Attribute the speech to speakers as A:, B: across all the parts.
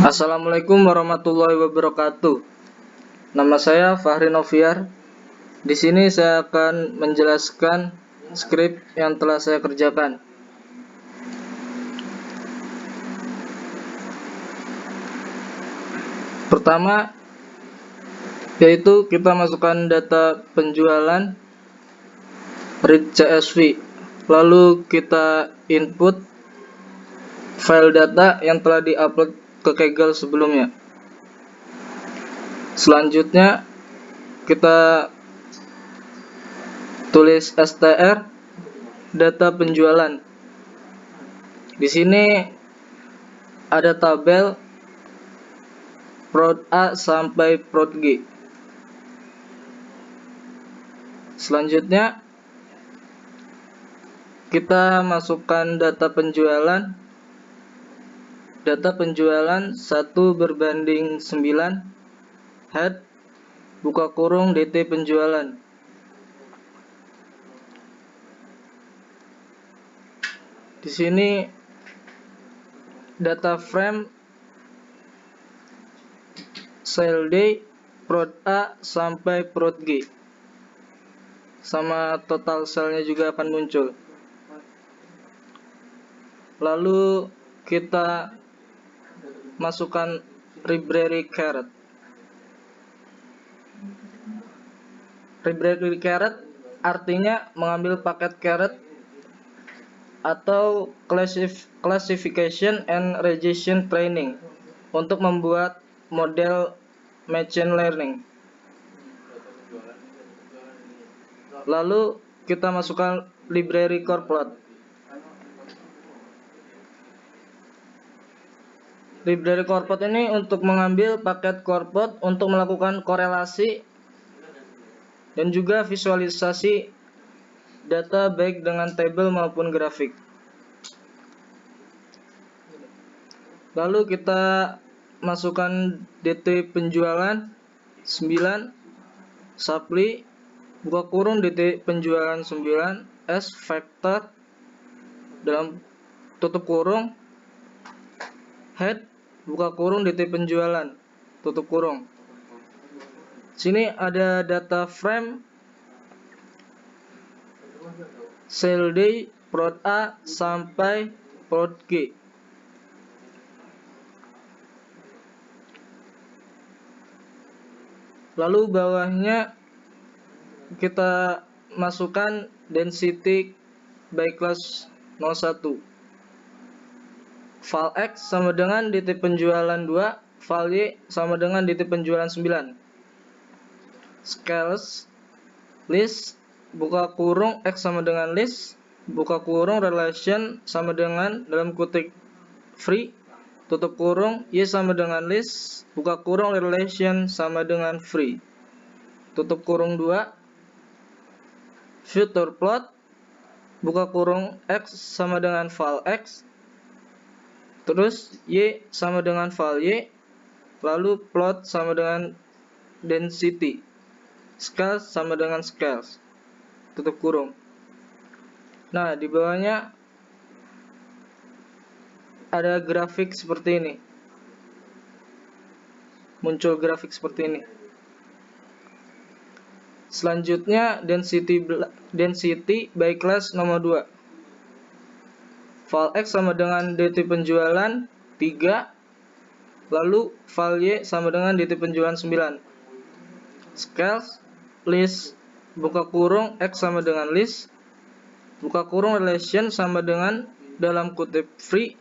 A: Assalamualaikum warahmatullahi wabarakatuh. Nama saya Fahri Noviar. Di sini saya akan menjelaskan skrip yang telah saya kerjakan. Pertama, yaitu kita masukkan data penjualan read CSV. Lalu kita input file data yang telah diupload ke Kaggle sebelumnya. Selanjutnya kita tulis str data penjualan. Di sini ada tabel prod A sampai prod G. Selanjutnya kita masukkan data penjualan 1/9 head buka kurung DT penjualan. Di sini data frame sale day prod A sampai prod G, sama total sale-nya juga akan muncul. Lalu kita masukkan library caret. Library caret artinya mengambil paket caret atau classification and regression training untuk membuat model machine learning. Lalu kita masukkan library corplot. Library corplot ini untuk mengambil paket corplot untuk melakukan korelasi dan juga visualisasi data baik dengan tabel maupun grafik. Lalu kita masukkan DT penjualan 9 supply buka kurung DT penjualan 9 S vector dalam tutup kurung head buka kurung DT penjualan tutup kurung. Sini ada data frame sale day prod A sampai prod G. Lalu bawahnya kita masukkan density by class 01. File X sama dengan DT penjualan 2, file Y sama dengan DT penjualan 9. Scales list buka kurung X sama dengan list buka kurung relation sama dengan dalam kutip free tutup kurung Y sama dengan list buka kurung relation sama dengan free tutup kurung 2 future plot buka kurung X sama dengan file X terus Y sama dengan file Y, lalu plot sama dengan density, scales sama dengan scales, tutup kurung. Nah, di bawahnya ada grafik seperti ini. Muncul grafik seperti ini. Selanjutnya density by class nomor 2. File X sama dengan DT penjualan 3, lalu file Y sama dengan DT penjualan 9. Scales list buka kurung X sama dengan list buka kurung relation sama dengan dalam kutip free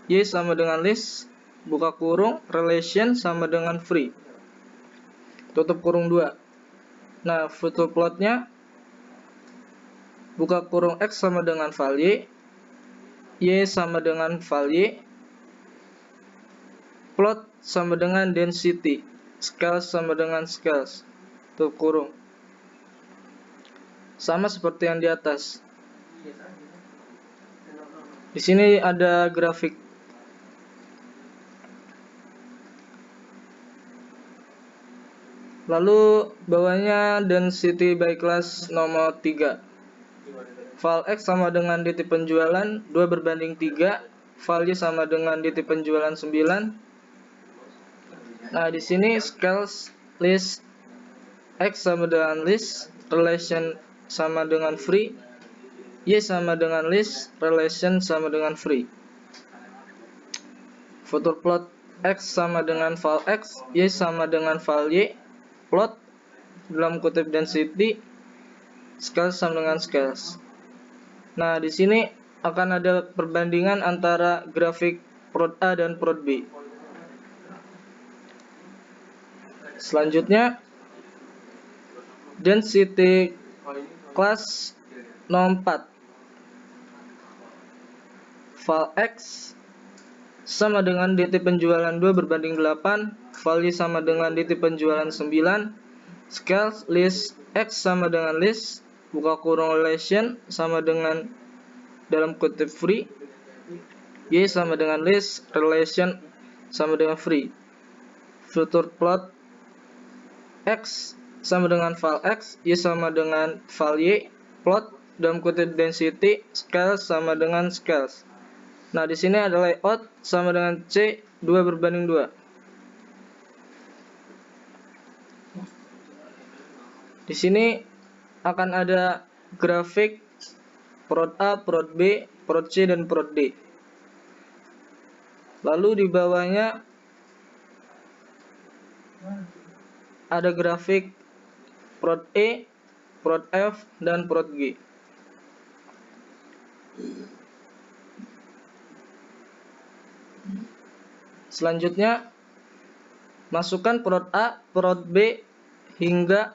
A: Y sama dengan list buka kurung relation sama dengan free tutup kurung 2. Nah, future plotnya buka kurung X sama dengan file Y sama dengan file Y, plot sama dengan density, scales sama dengan scales, tutup kurung. Sama seperti yang di atas. Di sini ada grafik. Lalu bawahnya density by class nomor 3. File X sama dengan DT penjualan 2/3, file Y sama dengan DT penjualan 9, Nah, di sini scales list X sama dengan list, relation sama dengan free, Y sama dengan list, relation sama dengan free. Future plot X sama dengan val X, Y sama dengan val Y, plot dalam kutip density, scales sama dengan scales. Nah, di sini akan ada perbandingan antara grafik prod A dan prod B. Selanjutnya, density class 04 val X sama dengan DT penjualan 2 berbanding 8, val Y sama dengan DT penjualan 9, scales list X sama dengan list, buka kurung relation sama dengan dalam kutip free, Y sama dengan list, relation sama dengan free. Future plot X sama dengan val X, Y sama dengan val Y, plot dalam kutip density, scales sama dengan scales. Nah, di sini ada layout sama dengan C 2 berbanding 2. Di sini akan ada grafik prod A, prod B, prod C, dan prod D. Lalu di bawahnya ada grafik prod E, prod F, dan prod G. Selanjutnya, masukkan prod A, prod B, hingga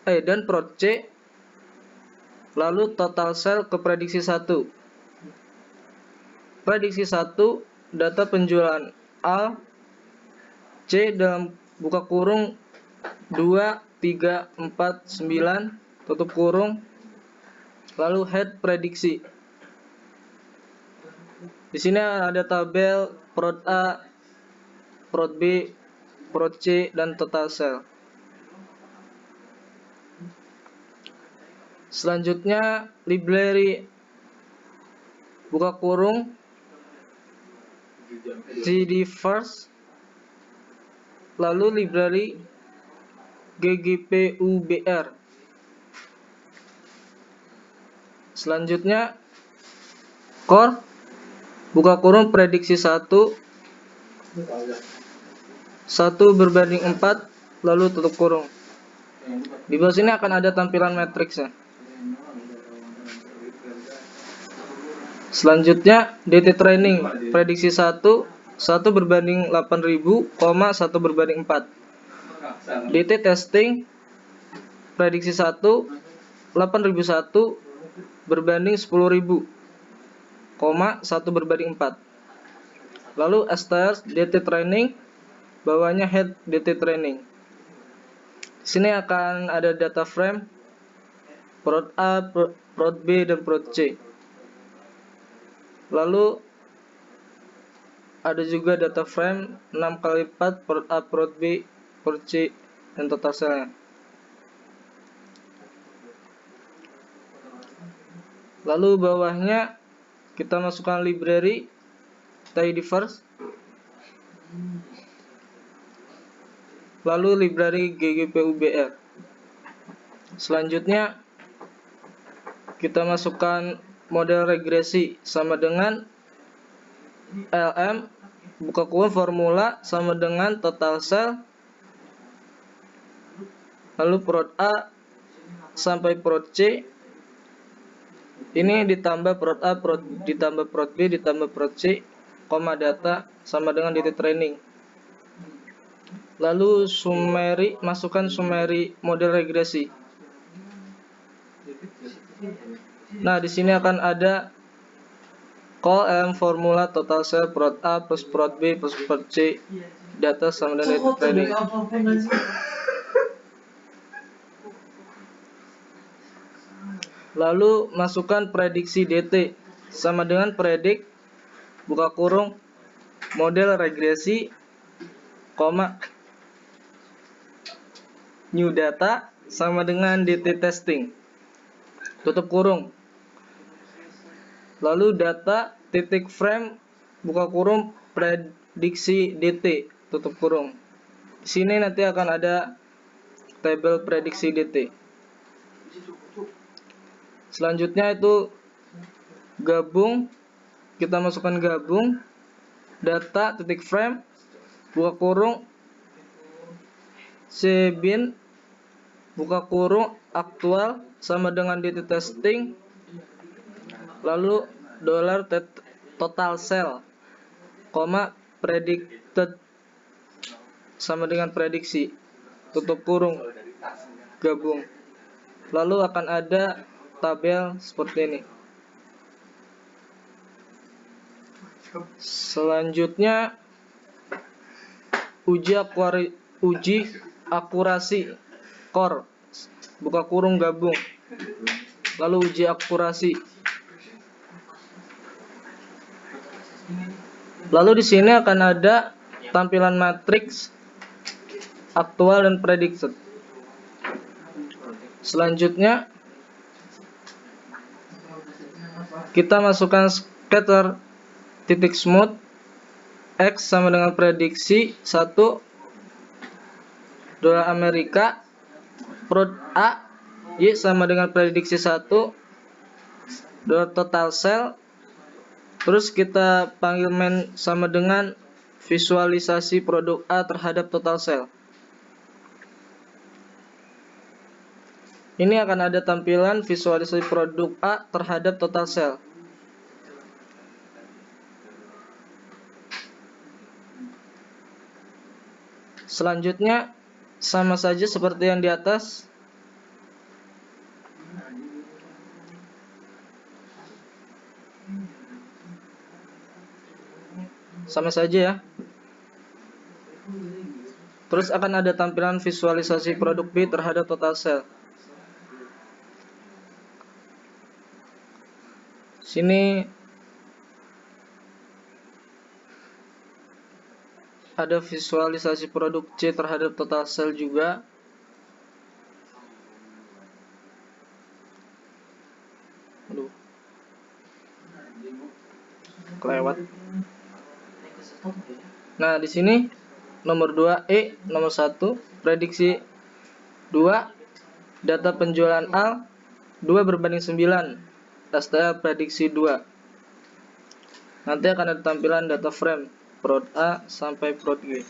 A: dan prod C, lalu total sell ke prediksi 1. Prediksi 1, data penjualan A, C dalam buka kurung 2, 3, 4, 9, tutup kurung, lalu head prediksi. Di sini ada tabel prod A, prod B, prod C, dan total sell. Selanjutnya, library buka kurung GD first, lalu library GGPUBR. Selanjutnya, core buka kurung prediksi 1 berbanding 4, lalu tutup kurung. Di bawah sini akan ada tampilan matriksnya. Selanjutnya, DT training prediksi 1 berbanding 8.000, 1 berbanding 4. DT testing prediksi 1 8.001 berbanding 10.000, 1 berbanding 4. Lalu STR DT training, bawahnya head DT training. Di sini akan ada data frame prod A, prod B, dan prod C. Lalu ada juga data frame 6x4 prod A, prod B, prod C, dan total sell-nya. Lalu bawahnya kita masukkan library tidyverse, lalu library GGPUBR. Selanjutnya kita masukkan model regresi sama dengan LM, buka kurung formula sama dengan total sell, lalu prod A sampai prod C, ini ditambah prod A, ditambah prod B, ditambah prod C, koma data sama dengan DT training. Lalu summary, masukkan summary model regresi. Nah, di sini akan ada call M formula total sell prod A plus prod B plus prod C, data sama dengan DT training. Lalu masukkan prediksi DT sama dengan predik buka kurung model regresi, koma new data sama dengan DT testing, tutup kurung. Lalu data titik frame buka kurung prediksi DT tutup kurung. Di sini nanti akan ada tabel prediksi DT. Selanjutnya itu gabung, kita masukkan gabung data titik frame buka kurung cbin buka kurung aktual sama dengan DT testing, lalu $total sell, koma predicted sama dengan prediksi tutup kurung gabung. Lalu akan ada tabel seperti ini. Selanjutnya uji akurasi core buka kurung gabung, lalu uji akurasi. Lalu di sini akan ada tampilan matriks aktual dan predicted. Selanjutnya kita masukkan scatter titik smooth X sama dengan prediksi 1 dolar Amerika, prod A Y sama dengan prediksi 1 dolar total sell. Terus kita panggil main sama dengan visualisasi produk A terhadap total sell. Ini akan ada tampilan visualisasi produk A terhadap total sell. Selanjutnya sama saja seperti yang di atas. Sama saja ya. Terus akan ada tampilan visualisasi produk B terhadap total sell. Sini ada visualisasi produk C terhadap total sell juga. Aduh, kelewat. Nah, di sini nomor 2 nomor 1 prediksi 2 data penjualan A 2 berbanding 9 STA prediksi 2. Nanti akan ada tampilan data frame prod A sampai prod G.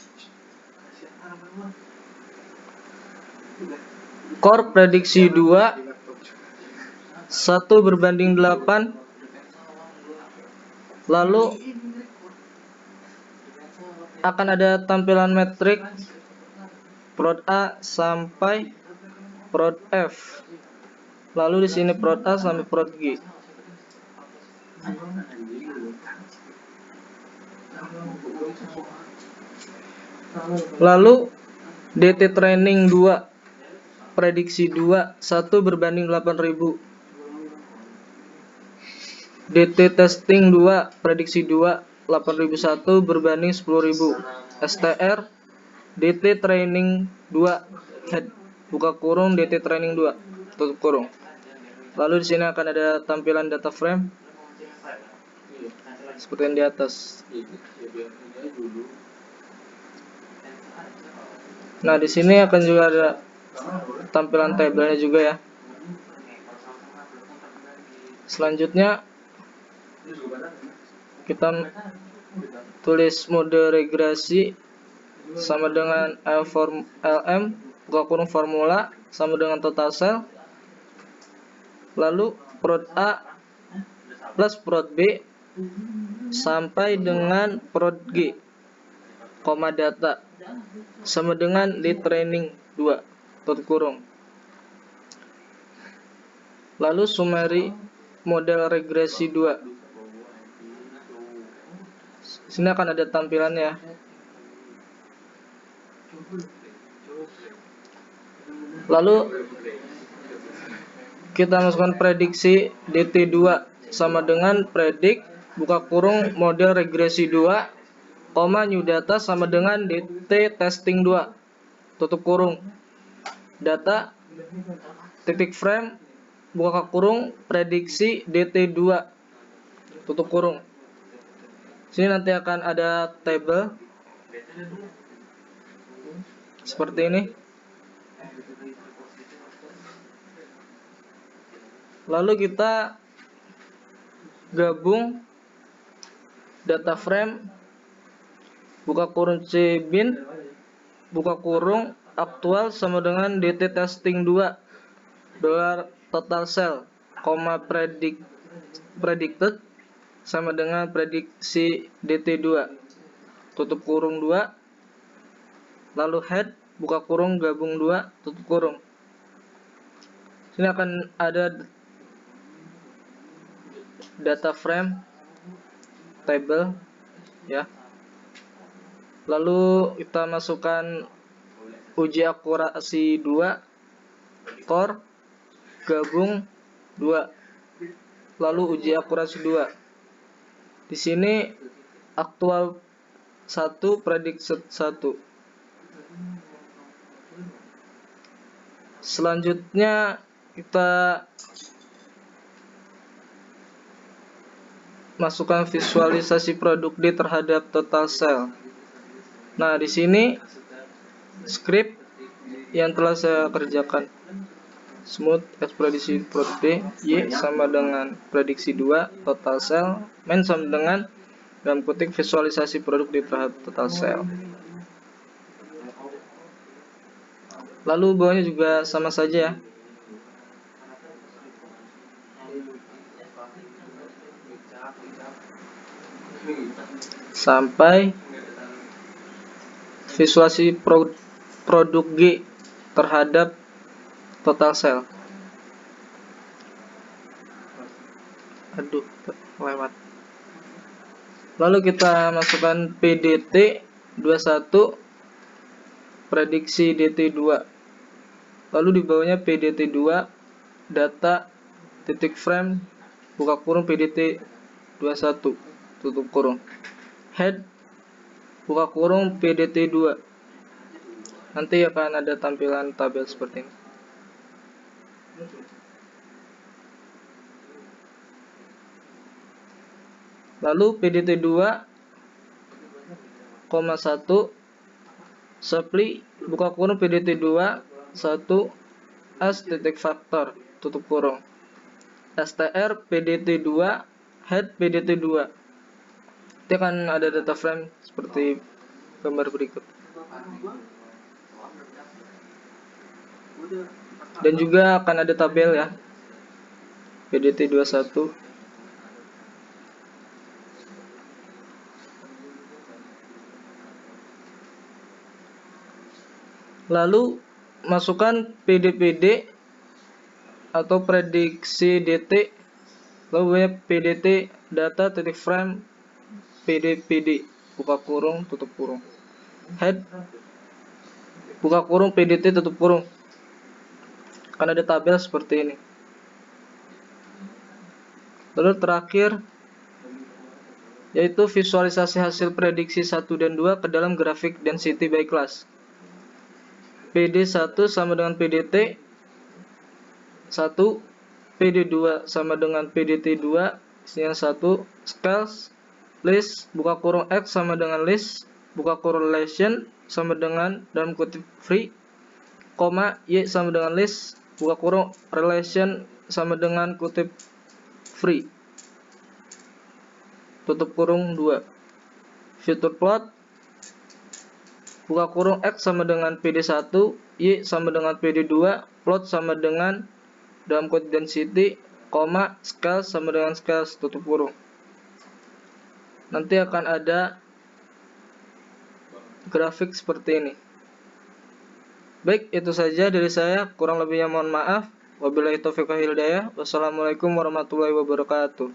A: Core prediksi 2 1 berbanding 8. Lalu akan ada tampilan metrik prod A sampai prod F. Lalu di sini prod A sampai prod G. Lalu DT training 2 prediksi 2 1 berbanding 8000. DT testing 2 prediksi 2 8001 berbanding 10.000. STR DT training 2 head buka kurung DT training 2 tutup kurung. Lalu di sini akan ada tampilan data frame seperti yang di atas. Nah, di sini akan juga ada tampilan tabelnya juga ya. Selanjutnya kita tulis mode regresi sama dengan LM buka kurung formula sama dengan total sell, lalu prod A plus prod B sampai dengan prod G, koma data sama dengan di training 2 tutup kurung. Lalu summary model regresi 2. Sini akan ada tampilannya. Lalu kita masukkan prediksi DT2 sama dengan predik buka kurung model regresi 2, koma new data sama dengan DT testing 2 tutup kurung. Data titik frame buka kurung prediksi DT2 tutup kurung. Sini nanti akan ada table seperti ini. Lalu kita gabung data frame buka kurung cbin buka kurung aktual sama dengan dt testing 2 dolar total sell, predicted sama dengan prediksi dt2 tutup kurung 2, lalu head buka kurung gabung 2 tutup kurung. Sini akan ada data frame table ya. Lalu kita masukkan uji akurasi 2 core gabung 2, lalu uji akurasi 2. Di sini aktual 1 prediksi 1. Selanjutnya kita masukkan visualisasi produk D terhadap total sell. Nah, di sini script yang telah saya kerjakan. Smooth prediksi produk D, Y sama dengan prediksi 2 total sell, main sama dengan dalam kutip visualisasi produk D terhadap total sell. Lalu bawahnya juga sama saja ya. Sampai visualisasi produk G terhadap total sell. Aduh, lewat. Lalu kita masukkan PDT 21 prediksi DT2. Lalu di bawahnya PDT2 data titik frame buka kurung PDT 21 tutup kurung. Head buka kurung PDT2. Nanti akan ada tampilan tabel seperti ini. Lalu PDT2, 1 supply buka kurung PDT2 1 as titik faktor tutup kurung. str PDT2 head PDT2. Nanti akan ada data frame seperti gambar berikut. Dan juga akan ada tabel ya. PDT21. Lalu masukkan PDPD atau prediksi DT, lalu PDT data titik frame PDPD buka kurung tutup kurung. Head buka kurung PDT tutup kurung. Akan ada tabel seperti ini. Lalu terakhir yaitu visualisasi hasil prediksi 1 dan 2 ke dalam grafik density by class. PD1 sama dengan PDT 1, PD2 sama dengan PDT2, isinya 1, scales, list, buka kurung X sama dengan list, buka kurung relation sama dengan dalam kutip free, koma, Y sama dengan list, buka kurung relation sama dengan kutip free, tutup kurung 2. Future plot, buka kurung X sama dengan PD1, Y sama dengan PD2, plot sama dengan dalam kode density, koma, scale sama dengan scale tutup kurung. Nanti akan ada grafik seperti ini. Baik, itu saja dari saya, kurang lebihnya mohon maaf. Wabillahi taufiq wal hidayah. Wassalamualaikum warahmatullahi wabarakatuh.